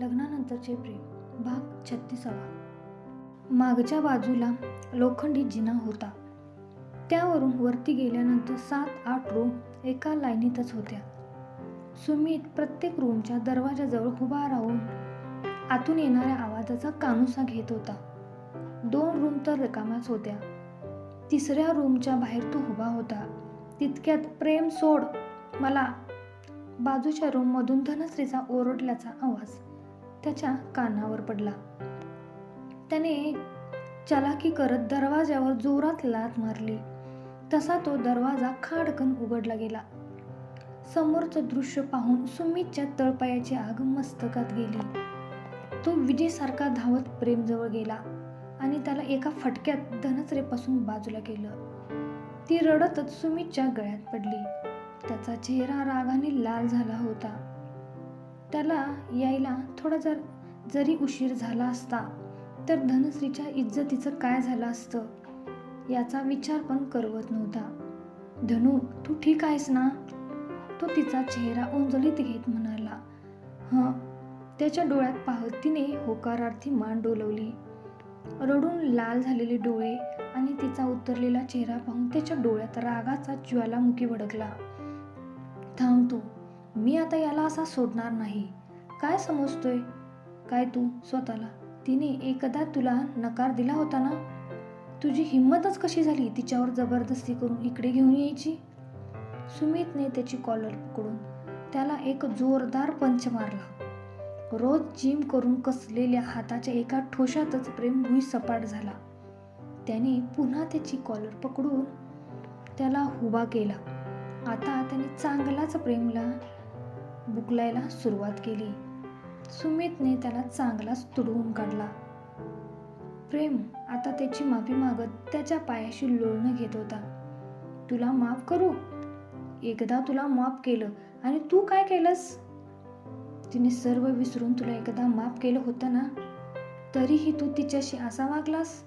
लग्नानंतरचे प्रेम भाग 36. मागच्या बाजूला लोखंडी जिना होता. त्यावरून वरती गेल्यानंतर 7-8 रूम एका लाईनीतच होत्या. सुमित प्रत्येक रूमच्या दरवाजाजवळ उभा राहून आतून येणाऱ्या आवाजाचा कानोसा घेत होता. 2 रूम तर रिकाम्याच होत्या. 3ऱ्या रूमच्या बाहेर तो उभा होता. तितक्यात "प्रेम सोड मला!" बाजूच्या रूममधून धनश्रीचा ओरडल्याचा आवाज त्याच्या कानावर पडला. त्याने चालाकी करत दरवाजावर जोरात लाथ मारली. तसा तो दरवाजा खाडकन उघडला गेला. समोरचं दृश्य पाहून सुमितच्या तळपायाची आग मस्तकात गेली. तो विजेसारखा धावत प्रेमजवळ गेला आणि त्याला एका फटक्यात धनश्रीपासून बाजूला केलं. ती रडतच सुमितच्या गळ्यात पडली. त्याचा चेहरा रागाने लाल झाला होता. त्याला यायला थोडा जरी उशीर झाला असता तर धनश्रीच्या इज्जतीचं काय झालं असतं याचा विचार पण करवत नव्हता. "धनू, तू ठीक आहेस ना?" तो तिचा चेहरा ओंजळीत घेत म्हणाला. "हं." त्याच्या डोळ्यात पाहत तिने होकारार्थी मान डोलवली. रडून लाल झालेले डोळे आणि तिचा उतरलेला चेहरा पाहून त्याच्या डोळ्यात रागाचा ज्वालामुखी भडकला. "थांब तू, मी आता याला असा सोडणार नाही. काय समजतोय काय तू स्वतःला? तिने एकदा तुला नकार दिला होता ना? तुझी हिंमतच कशी झाली तिच्यावर जबरदस्ती करून इकडे घेऊन यायची?" सुमितने त्याची कॉलर पकडून त्याला एक जोरदार पंच मारला. रोज जिम करून कसलेल्या हाताच्या एका ठोशातच प्रेम भुईसपाट झाला. त्याने पुन्हा त्याची कॉलर पकडून त्याला उभा केला. आता त्याने चांगलाच प्रेमला बुकलायला सुरुवात केली. सुमितने त्याला चांगलाच तुडवून काढला. प्रेम आता त्याची माफी मागत त्याच्या पायाशी लोळणं घेत होता. "तुला माफ करू? एकदा तुला माफ केलं आणि तू काय केलंस? तिने सर्व विसरून तुला एकदा माफ केलं होतं ना, तरीही तू तिच्याशी असा वागलास?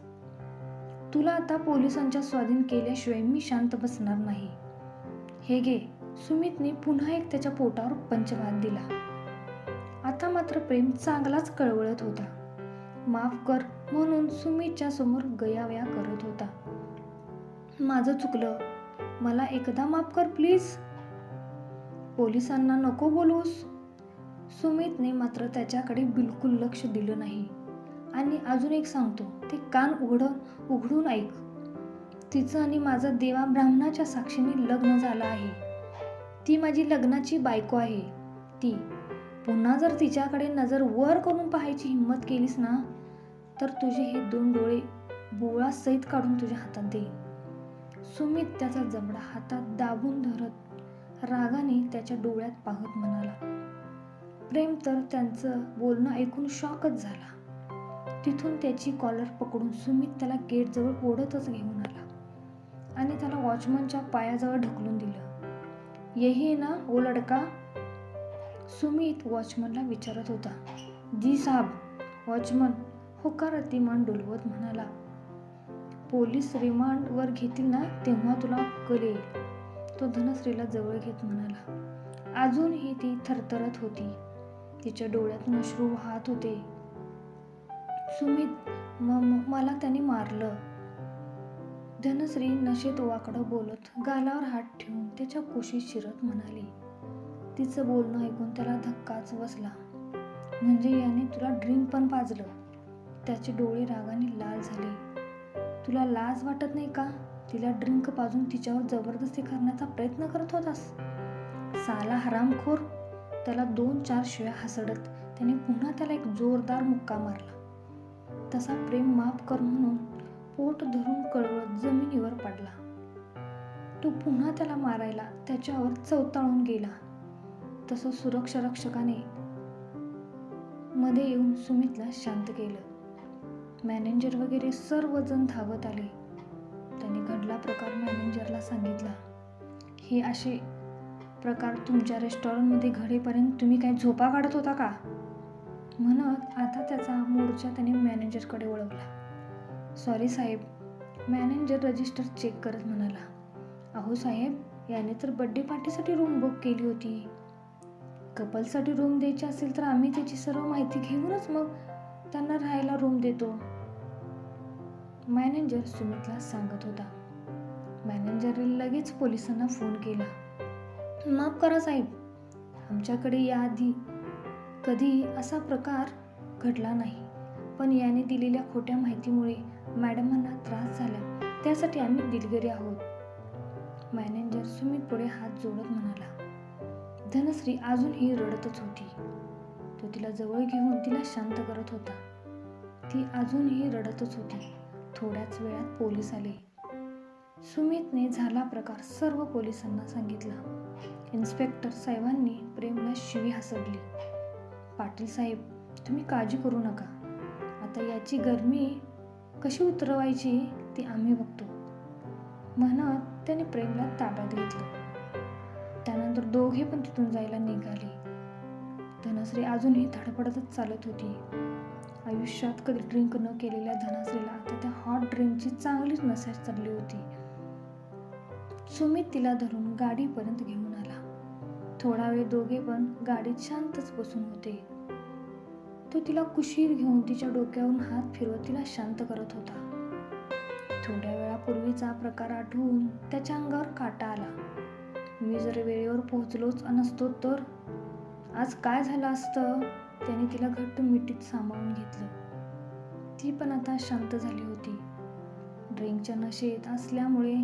तुला आता पोलिसांच्या स्वाधीन केल्याशिवाय मी शांत बसणार नाही. हे घे." सुमितने पुन्हा एक त्याच्या पोटावर पंचवाद दिला. आता मात्र प्रेम चांगलाच कळवळत होता. माफ कर म्हणून सुमितच्या समोर गयावया करत होता. "माझं चुकलं, मला एकदा माफ कर प्लीज." "पोलिसांना नको बोलूस." सुमितने मात्र त्याच्याकडे बिलकुल लक्ष दिलं नाही. "आणि अजून एक सांगतो, ते कान उघडून ऐक. तिचं आणि माझं देवा ब्राह्मणाच्या साक्षीने लग्न झालं आहे. ती माझी लग्नाची बायको आहे. ती पुन्हा जर तिच्याकडे नजर वर करून पाहायची हिंमत केलीस ना, तर तुझे हे 2 डोळे बोळा सहित काढून तुझ्या हातात देईन." सुमित त्याचा जबडा हातात दाबून धरत रागाने त्याच्या डोळ्यात पाहत म्हणाला. प्रेम तर त्यांचं बोलणं ऐकून शॉकच झाला. तिथून त्याची कॉलर पकडून सुमित त्याला गेटजवळ ओढतच घेऊन आला आणि त्याला वॉचमनच्या पायाजवळ ढकलून दिलं. "यही ना वो लडका?" सुमित वॉचमनला विचारत होता. "जी साहब." वॉचमन होकारार्थी मान डोलवत म्हणाला. "पोलीस रिमांडवर घेतील ना, तेव्हा तुला अक्कल येईल." तो धनश्रीला जवळ घेत म्हणाला. अजूनही ती थरथरत होती. तिच्या डोळ्यातून अश्रू वाहत होते. "सुमित, मला त्याने मारलं." धनश्री नशेत वाकडं बोलत गालावर हात ठेवून त्याच्या कुशीत शिरत म्हणाली. तिचं बोलणं ऐकून त्याला धक्काच बसला. "म्हणजे याने तुला ड्रिंक पण पाजलं?" त्याचे डोळे रागाने लाल झाले. "तुला लाज वाटत नाही का? तिला ड्रिंक पाजून तिच्यावर जबरदस्ती करण्याचा प्रयत्न करत होतास? साला हरामखोर." त्याला 2-4 शिव्या हासडत त्याने पुन्हा त्याला एक जोरदार मुक्का मारला. तसा प्रेम माफ कर म्हणून पोट धरून कळवळत जमिनीवर पडला. तो पुन्हा त्याला मारायला त्याच्यावर चवताळून गेला. तसं सुरक्षा रक्षकाने मध्ये येऊन सुमितला शांत केलं. मॅनेजर वगैरे सर्वजण धावत आले. त्याने घडला प्रकार मॅनेजरला सांगितला. "हे असे प्रकार तुमच्या रेस्टॉरंटमध्ये घडेपर्यंत तुम्ही काय झोपा काढत होता का?" म्हणत आता त्याचा मोर्चा त्याने मॅनेजरकडे वळवला. "सॉरी साहेब." मॅनेजर रजिस्टर चेक करत म्हणाला. "अहो साहेब, याने तर बर्थडे पार्टीसाठी रूम बुक केली होती." कपलसाठी रूम द्यायची असेल तर आम्ही त्याची सर्व माहिती घेऊनच मग त्यांना राहायला रूम देतो, मॅनेजर सुमितला सांगत होता. मॅनेजरने लगेच पोलिसांना फोन केला. माफ करा साहेब, आमच्याकडे याआधी कधी असा प्रकार घडला नाही, पण याने दिलेल्या खोट्या माहितीमुळे मॅडमांना त्रास झाला, त्यासाठी आम्ही दिलगिरी आहोत. मॅनेजर सुमित पुढे हात जोडत म्हणाला. धनश्री अजूनही रडतच होती. तो तिला जवळ घेऊन तिला शांत करत होता. ती अजूनही रडतच होती. थोड्याच वेळात पोलीस आले. सुमितने झाला प्रकार सर्व पोलिसांना सांगितला. इन्स्पेक्टर साहेबांनी प्रेमला शिवी हासडली. पाटील साहेब, तुम्ही काळजी करू नका, आता याची गरमी कशी उतरवायची ती आम्ही बघतो, म्हणत त्याने प्रेमला ताब्यात घेतलं. त्यानंतर दोघे पण तिथून जायला निघाले. धनश्री अजूनही धडपडतच चालत होती. आयुष्यात कधी ड्रिंक न केलेल्या धनश्रीला आता त्या हॉट ड्रिंकची चांगलीच नशा चढली होती. सुमित तिला धरून गाडीपर्यंत घेऊन आला. थोडा वेळ दोघे पण गाडीत शांतच बसून होते. तो तिला कुशीर घेऊन तिच्या डोक्यावरून हात फिरवत तिला शांत करत होता. थोड्या वेळापूर्वीचा प्रकार आठवून त्याच्या अंगावर काटा आला. मी जर वेळेवर पोहोचलोच नसतो तर आज काय झालं असतं. त्याने तिला घट्ट मिठीत सामावून घेतलं. ती पण आता शांत झाली होती. ड्रिंकच्या नशेत असल्यामुळे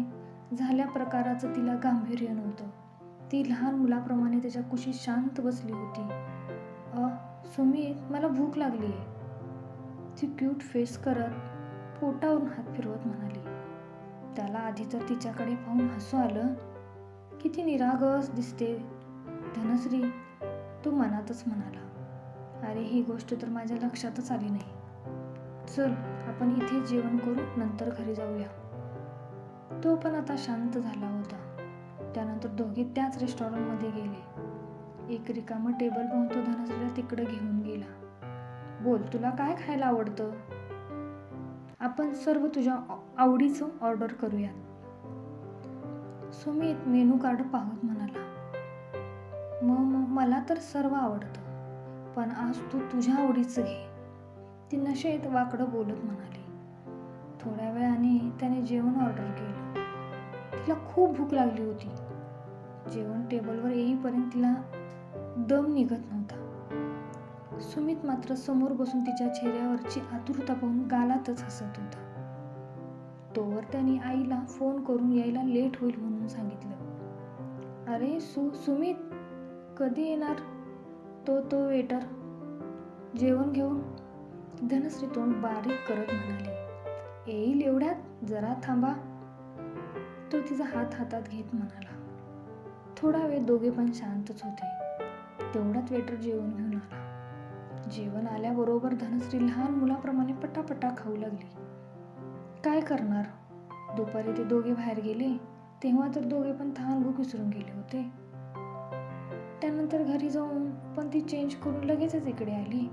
झाल्या प्रकाराचं तिला गांभीर्य नव्हतं. ती लहान मुलाप्रमाणे त्याच्या कुशीत शांत बसली होती. सुमित, मला भूक लागली आहे, ती क्यूट फेस करत पोटावरून हात फिरवत म्हणाली. त्याला आधी तर तिच्याकडे पाहून हसू आलं. किती निरागस दिसते धनश्री, तो मनातच म्हणाला. अरे, ही गोष्ट तर माझ्या लक्षातच आली नाही. चल, आपण इथे जेवण करू, नंतर घरी जाऊया. तो पण आता शांत झाला होता. त्यानंतर दोघे त्याच रेस्टॉरंटमध्ये गेले. एक रिकामं टेबल पाहून तो धनश्रीला तिकडे घेऊन गेला. बोल, तुला काय खायला आवडतं? आपण सर्व तुझ्या आवडीचं ऑर्डर करूया. सुमित मेनू कार्ड पाहत म्हणाला. मग मला तर सर्व आवडतं, पण आज तू तुझ्या आवडीचं घे, ती नशेत वाकडं बोलत म्हणाली. थोड्या वेळाने त्याने जेवण ऑर्डर केलं. तिला खूप भूक लागली होती. जेवण टेबलवर येईपर्यंत तिला दम निघत नव्हता. सुमित मात्र समोर बसून तिच्या चेहऱ्यावरची आतुरता पाहून गालातच हसत होता. तोवर त्याने आईला फोन करून यायला लेट होईल म्हणून सांगितलं. अरे सुमित, कधी येणार तो वेटर जेवण घेऊन? धनश्री तोंड बारीक करत म्हणाली. येईल एवढ्यात, जरा थांबा, तो तिचा हात हातात घेत म्हणाला. थोडा वेळ दोघे पण शांतच होते. तेवढ्यात वेटर जेवण घेऊन आला. जेवण आल्याबरोबर धनश्री लहान मुलाप्रमाणे पटापटा खाऊ लागली. काय करणार, दुपारी ते दोघे बाहेर गेले तेव्हा तर दोघे पण तहान भूक विसरून गेले होते. त्यानंतर घरी जाऊन पण ती चेंज करून लगेचच इकडे आली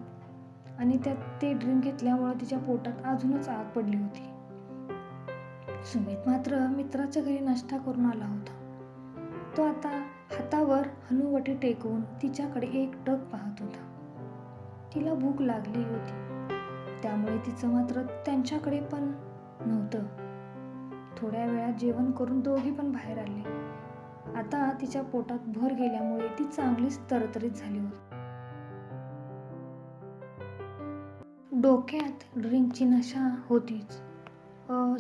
आणि त्यात ते ड्रिंक घेतल्यामुळे तिच्या पोटात अजूनच आग पडली होती. सुमित मात्र मित्राच्या घरी नाश्ता करून आला होता. तो आता हातावर हनुवटी टेकवून तिच्याकडे एकटक पाहत होता. तिला भूक लागली होती, त्यामुळे तिचं मात्र त्यांच्याकडे पण नव्हतं. थोड्या वेळात जेवण करून दोघी पण बाहेर आले. आता तिच्या पोटात भर गेल्यामुळे ती चांगलीच तरतरीत झाली होती. डोक्यात ड्रिंकची नशा होतीच.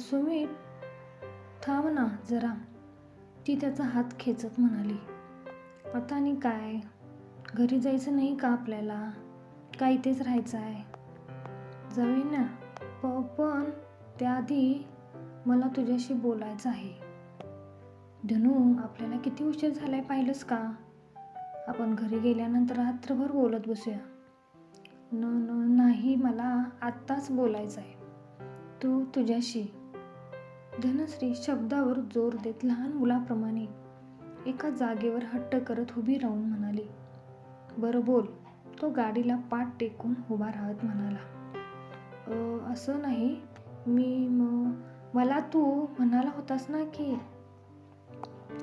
सुमित, थांब ना जरा, ती त्याचा हात खेचत म्हणाली. आता आणि काय, घरी जायचं नाही का आपल्याला, का इथेच राहायचं आहे? जाऊया ना, पण त्याआधी मला तुझ्याशी बोलायचं आहे. धनू, आपल्याला किती उशीर झालाय पाहिलंस का? आपण घरी गेल्यानंतर रात्रभर बोलत बसूया. नाही, मला आत्ताच बोलायचं आहे, तुझ्याशी. धनश्री शब्दावर जोर देत लहान मुलाप्रमाणे एका जागेवर हट्ट करत उभी राहून म्हणाली. बरं बोल, तो गाडीला पाठ टेकून उभा राहत म्हणाला. असं नाही, मला तू म्हणाला होतास ना की.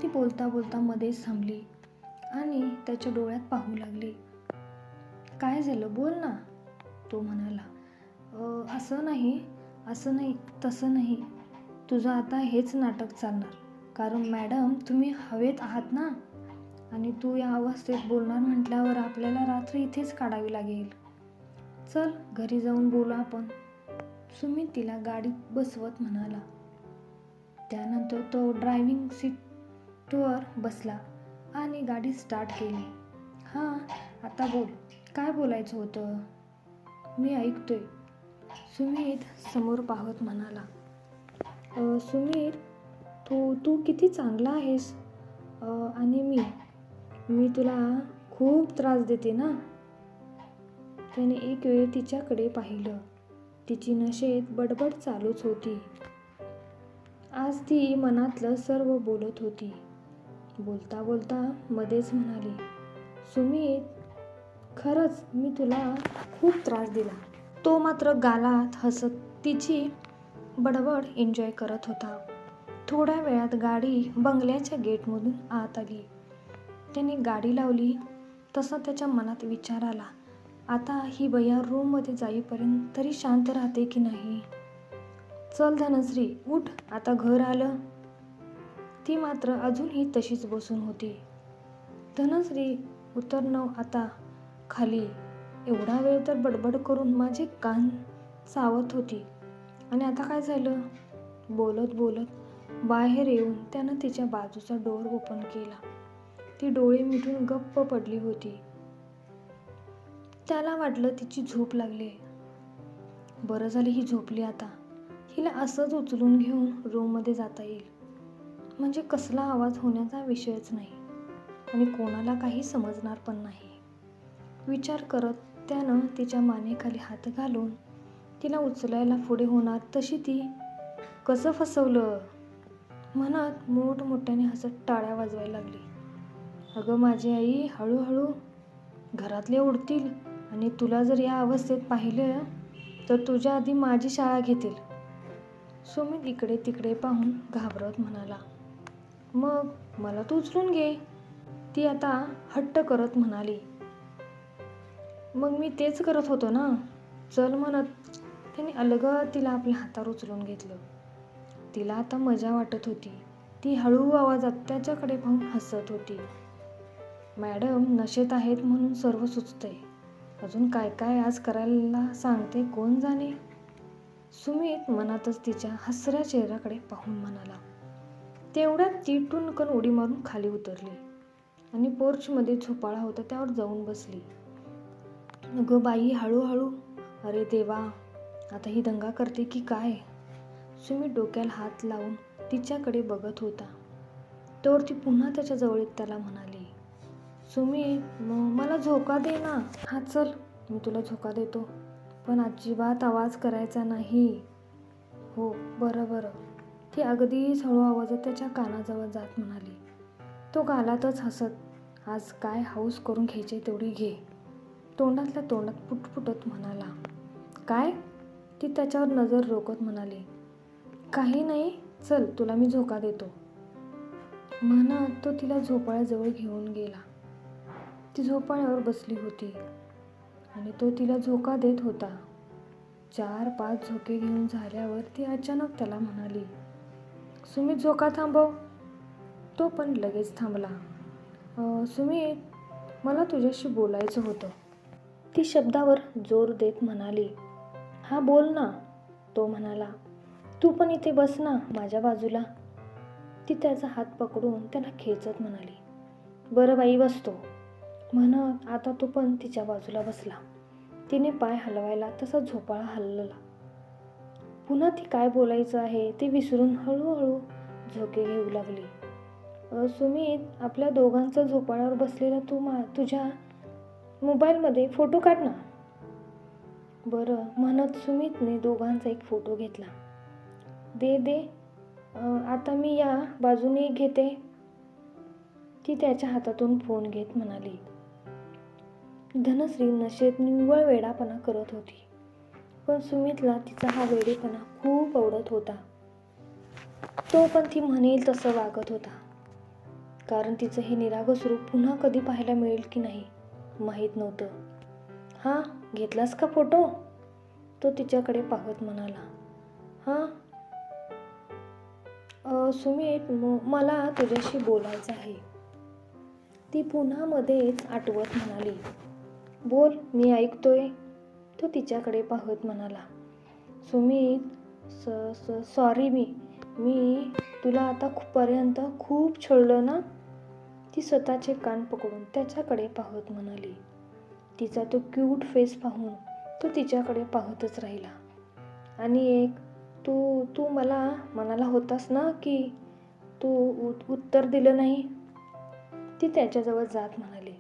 ती बोलता बोलता मध्येच थांबली आणि त्याच्या डोळ्यात पाहू लागले. काय झालं, बोल ना, तो म्हणाला. असं नाही, तसं नाही. तुझं आता हेच नाटक चालणार, कारण मॅडम तुम्ही हवेत आहात ना, आणि तू या अवस्थेत बोलणार म्हटल्यावर आपल्याला रात्री इथेच काढावी लागेल. चल घरी जाऊन बोलू आपण, सुमित तिला गाडीत बसवत म्हणाला. त्यानंतर तो ड्रायव्हिंग सीटवर बसला आणि गाडी स्टार्ट केली. हां, आता बोल, काय बोलायचं होतं? मी ऐकतोय, सुमित समोर पाहत म्हणाला. सुमित, तू किती चांगला आहेस, आणि मी तुला खूप त्रास देते ना. त्याने एक वेळ तिच्याकडे पाहिलं. तिची नशेत बडबड चालूच होती. आज ती मनातलं सर्व बोलत होती. बोलता बोलता मध्येच म्हणाली, सुमित, खरंच मी तुला खूप त्रास दिला. तो मात्र गालात हसत तिची बडबड एन्जॉय करत होता. थोड्या वेळात गाडी बंगल्याच्या गेटमधून आत आली. त्याने गाडी लावली तसा त्याच्या मनात विचार आला, आता ही बया रूममध्ये जाईपर्यंत तरी शांत राहते की नाही. चल धनश्री, उठ, आता घर आलं. ती मात्र अजूनही तशीच बसून होती. धनश्री, उतरणं आता खाली. एवढा वेळ तर बडबड करून माझे कान चावत होती, आणि आता काय झालं? बोलत बोलत बाहेर येऊन त्यानं तिच्या बाजूचा डोअर ओपन केला. ती डोळे मिटून गप्प पडली होती. त्याला वाटलं तिची झोप लागली. बरं झालं ही झोपली आता. हिला असंच उचलून घेऊन रूममध्ये जाता येईल, म्हणजे कसला आवाज होण्याचा विषयच नाही, आणि कोणाला काही समजणार पण नाही. विचार करत त्यानं तिच्या मानेखाली हात घालून तिला उचलायला पुढे होणार तशी ती कसं फसवलं म्हणत मोठमोठ्याने हसत टाळ्या वाजवायला लागली. अगं माझी आई, हळूहळू, घरातले उडतील, आणि तुला जर या अवस्थेत पाहिलं तर तुझ्या आधी माझी शाळा घेतील. सुमित इकडे तिकडे पाहून घाबरत म्हणाला. मग मला तू उचलून घे, ती आता हट्ट करत म्हणाली. मग मी तेच करत होतो ना, चल म्हणत त्याने अलगद तिला आपल्या हातावर उचलून घेतलं. तिला आता मजा वाटत होती. ती हळू आवाजात त्याच्याकडे पाहून हसत होती. मॅडम नशेत आहेत म्हणून सर्व सुचतंय, अजून काय काय आज करायला सांगते कोण जाणे. सुमित मनातच तिच्या हसऱ्या चेहऱ्याकडे पाहून म्हणाला. तेवढ्यात ती टुनकन उडी मारून खाली उतरली आणि पोर्चमध्ये झोपाळा होता त्यावर जाऊन बसली. अगं बाई, हळूहळू, अरे देवा, आता ही दंगा करते की काय. सुमित डोक्याला हात लावून तिच्याकडे बघत होता. तोवर ती पुन्हा त्याच्या जवळ येत त्याला म्हणाली, सुमित, मला झोका दे ना. हा चल, मी तुला झोका देतो, पण अजिबात आवाज करायचा नाही. हो, बरं बरं, ती अगदीच हळू आवाजात त्याच्या कानाजवळ जात म्हणाली. तो गालातच हसत, आज काय हौस करून घ्यायची तेवढी घे, तोंडातल्या तोंडात पुटपुटत म्हणाला. काय? ती त्याच्यावर नजर रोखत म्हणाली. काही नाही, चल तुला मी झोका देतो म्हणत तो तिला झोपाळ्याजवळ घेऊन गेला. ती झोपाळ्यावर बसली होती आणि तो तिला झोका देत होता. 4-5 झोके घेऊन झाल्यावर ती अचानक त्याला म्हणाली, सुमित, झोका थांबव. तो पण लगेच थांबला. सुमित, मला तुझ्याशी बोलायचं होतं, ती शब्दावर जोर देत म्हणाली. हा बोल ना, तो म्हणाला. तू पण इथे बस ना माझ्या बाजूला. ती त्याचा हात पकडून त्याला खेचत म्हणाली. बरं बाई, बसतो म्हणत आता तो पण तिच्या बाजूला बसला. तिने पाय हलवायला तसा झोपाळा हलला. पुन्हा ती काय बोलायचं आहे ते विसरून हळूहळू झोके घेऊ लागली. सुमित, आपल्या दोघांचा झोपाळ्यावर बसलेला तुझ्या मोबाईलमध्ये फोटो काढ ना. बरं म्हणत सुमितने दोघांचा एक फोटो घेतला. दे, आता मी या बाजूने घेते. ती त्याच्या हातातून फोन घेत म्हणाली. धनश्री नशेत निव्वळ वेडापणा करत होती, पण सुमितला तिचा हा वेडेपणा खूप आवडत होता. तो पण ती म्हणेल तसं वागत होता. कारण तिचं हे निरागस रूप पुन्हा कधी पाहायला मिळेल की नाही माहीत नव्हतं. हां, घेतलास का फोटो? तो तिच्याकडे पाहत म्हणाला. हां सुमित, मला तुझ्याशी बोलायचं आहे. ती पुन्हा मध्येच आठवत म्हणाली. बोल, मी ऐकतोय. तो तिच्याकडे पाहत म्हणाला. सुमित, सॉरी मी तुला आतापर्यंत खूप छळलं ना? ती स्वतःचे कान पकडून त्याच्याकडे पाहत म्हणाली. तिचा तो क्यूट फेस पाहून तो तिच्याकडे पाहतच राहिला. आणि एक तू मला म्हणाला होतास ना की तू उत्तर दिलं नाही. ती त्याच्याजवळ जात म्हणाली.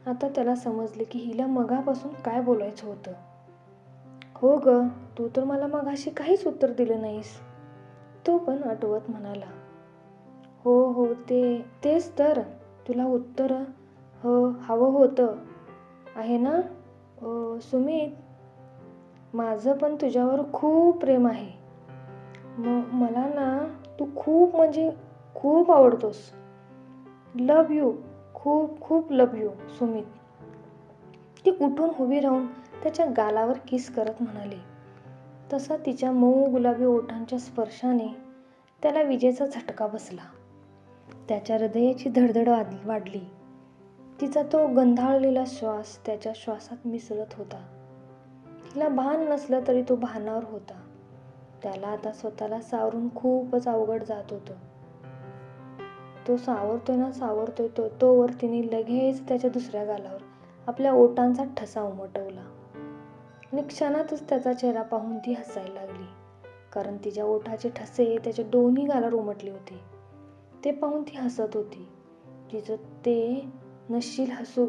आता त्याला समजले की हिला मगापासून काय बोलायचं होतं. हो ग, तू तर मला मगाशी काहीच उत्तर दिलं नाहीस. तो पण आठवत म्हणाला. हो तेच तर, तुला उत्तर हवं होतं आहे ना? सुमित, माझं पण तुझ्यावर खूप प्रेम आहे. मला ना तू खूप म्हणजे खूप आवडतोस. लव यू, खूप खूप लव यू सुमित. ती उठून उभी राहून त्याच्या गालावर किस करत म्हणाली. तसा तिच्या मऊ गुलाबी ओठांच्या स्पर्शाने त्याला विजेचा झटका बसला. त्याच्या हृदयाची धडधड वाढली. तिचा तो गंधाळलेला श्वास त्याच्या श्वासात मिसळत होता. तिला भान नसलं तरी तो भानावर होता. त्याला आता स्वतःला सावरून खूपच अवघड जात होतं. तो सावरतोय तोवर तिने लगेच त्याच्या दुसऱ्या गालावर आपल्या ओठांचा ठसा उमटवला. आणि क्षणातच त्याचा चेहरा पाहून ती हसायला लागली. कारण तिच्या ओठाचे ठसे त्याच्या दोन्ही गालावर उमटले होते. ते पाहून ती हसत होती. तिचं ते नशील हसू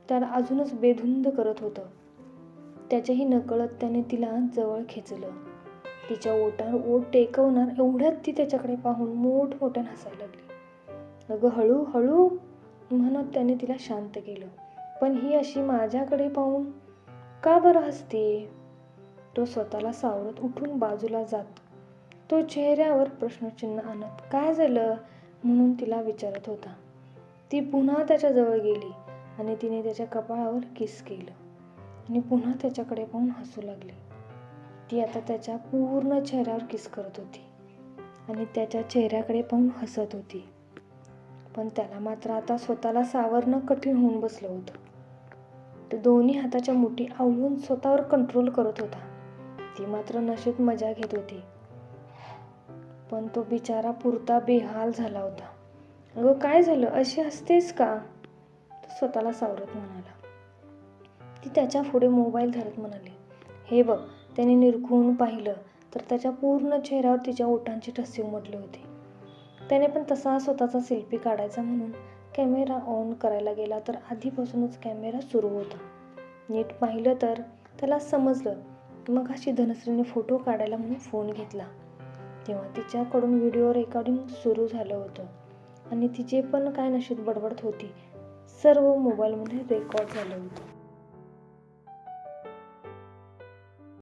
त्याला अजूनच बेधुंद करत होतं. त्याच्याही नकळत त्याने तिला जवळ खेचलं. तिच्या ओठावर ओठ टेकवणार एवढ्यात ती त्याच्याकडे पाहून मोठमोठ्याने हसायला लागली. अगं हळू म्हणत त्याने तिला शांत केलं. पण ही अशी माझ्याकडे पाहून का बरं हसते? तो स्वतःला सावरत उठून बाजूला जात तो चेहऱ्यावर प्रश्नचिन्ह आणत काय झालं म्हणून तिला विचारत होता. ती पुन्हा त्याच्याजवळ गेली आणि तिने त्याच्या कपाळावर किस केलं आणि पुन्हा त्याच्याकडे पाहून हसू लागली. ती आता त्याच्या पूर्ण चेहऱ्यावर किस करत होती आणि त्याच्या चेहऱ्याकडे पाहून हसत होती. पण त्याला मात्र आता स्वतःला सावरणं कठीण होऊन बसलं होतं. तो दोन्ही हाताच्या मुठी आवळून स्वतःवर कंट्रोल करत होता. ती मात्र नशेत मजा घेत होती. पण तो बिचारा पुरता बेहाल झाला होता. अगं काय झालं, अशी हसतेस का? तो स्वतःला सावरत म्हणाला. ती त्याच्या पुढे मोबाईल धरत म्हणाली. हे बघ. त्याने निरखून पाहिलं तर त्याच्या पूर्ण चेहऱ्यावर तिच्या ओठांचे ठसे उमटले होते. त्याने पण तसा स्वतःचा सेल्फी काढायचा म्हणून कॅमेरा ऑन करायला गेला तर आधीपासूनच कॅमेरा सुरू होता. नीट पाहिलं तर त्याला समजलं. मगाशी धनश्रीने फोटो काढायला म्हणून फोन घेतला तेव्हा तिच्याकडून व्हिडिओ रेकॉर्डिंग सुरू झालं होतं आणि तिचे पण काय नशीब बडबडत होती सर्व मोबाईलमध्ये रेकॉर्ड झालं होतं.